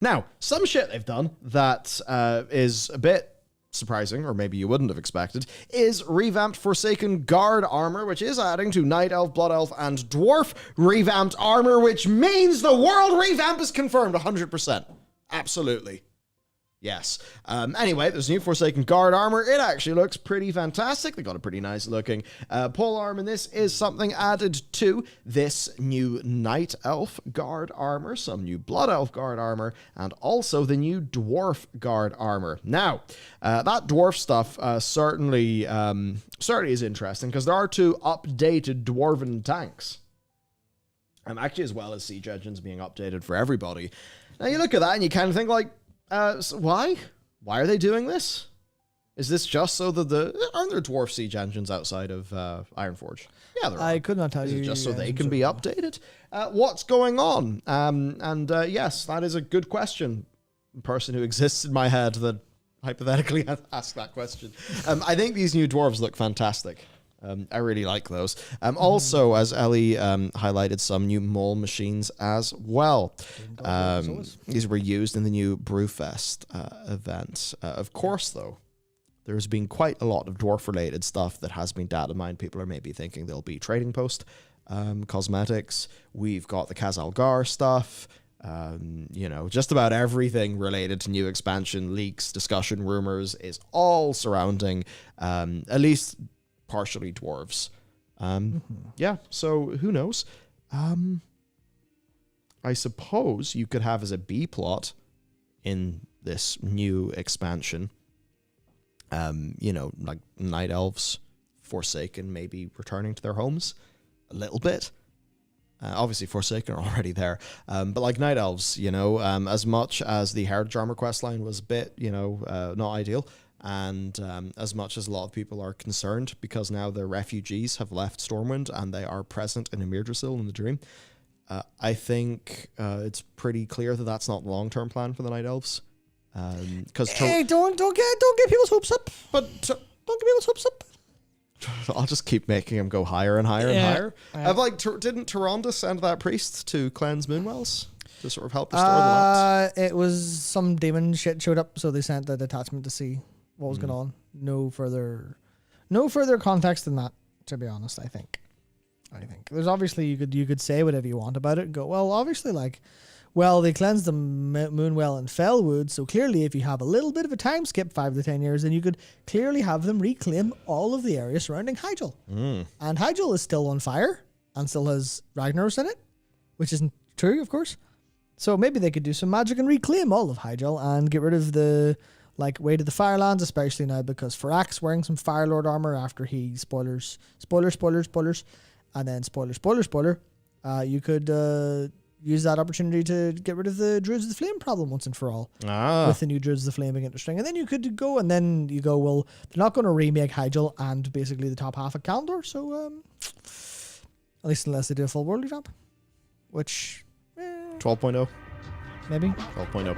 Now, some shit they've done that is a bit surprising, or maybe you wouldn't have expected, is revamped Forsaken Guard armor, which is adding to Night Elf, Blood Elf, and Dwarf revamped armor, which means the world revamp is confirmed 100%. Absolutely. Yes. Anyway, there's new Forsaken Guard armor. It actually looks pretty fantastic. They got a pretty nice looking pole arm, and this is something added to this new Night Elf Guard armor, some new Blood Elf Guard armor, and also the new Dwarf Guard armor. Now, that Dwarf stuff certainly is interesting, because there are 2 updated Dwarven tanks. Actually, as well as siege engines being updated for everybody. Now, you look at that and you kind of think, like, so why? Why are they doing this? Is this just so that aren't there dwarf siege engines outside of Ironforge? Yeah, there are. I could not tell you. Is it just so they can be updated? What's going on? Yes, that is a good question. A person who exists in my head that hypothetically asked that question. I think these new dwarves look fantastic. I really like those. Also, as Ellie highlighted, some new mole machines as well. These were used in the new Brewfest event. Of course, though, there's been quite a lot of dwarf-related stuff that has been data mined. People are maybe thinking there'll be trading post cosmetics. We've got the khaz'algar stuff. Just about everything related to new expansion, leaks, discussion, rumors is all surrounding at least partially dwarves. Yeah, so who knows? I suppose you could have as a B plot in this new expansion, like Night Elves, Forsaken, maybe returning to their homes a little bit. Obviously, Forsaken are already there. But like Night Elves, as much as the Heritage Armor questline was a bit, not ideal, and as much as a lot of people are concerned because now the refugees have left Stormwind and they are present in Emirdrasil in the Dream, I think it's pretty clear that that's not the long-term plan for the Night Elves. Because don't get people's hopes up. But don't get people's hopes up. I'll just keep making him go higher and higher and higher. Didn't Tyrande send that priest to cleanse Moonwells to sort of help restore the land? It was some demon shit showed up, so they sent the detachment to see what was going on. No further context than that, to be honest. I think there's obviously you could say whatever you want about it and go, well, obviously, they cleansed the Moonwell and Fellwood, so clearly if you have a little bit of a time skip, 5 to 10 years, then you could clearly have them reclaim all of the area surrounding Hyjal. And Hyjal is still on fire and still has Ragnaros in it, which isn't true, of course. So maybe they could do some magic and reclaim all of Hyjal and get rid of the way to the Firelands, especially now because Farak's wearing some Firelord armor after he spoilers, and then spoiler, you could use that opportunity to get rid of the Druids of the Flame problem once and for all with the new Druids of the Flame being interesting. And then you could go, well, they're not going to remake Hyjal and basically the top half of Kalimdor, so at least unless they do a full world revamp, which 12.0 maybe 12.0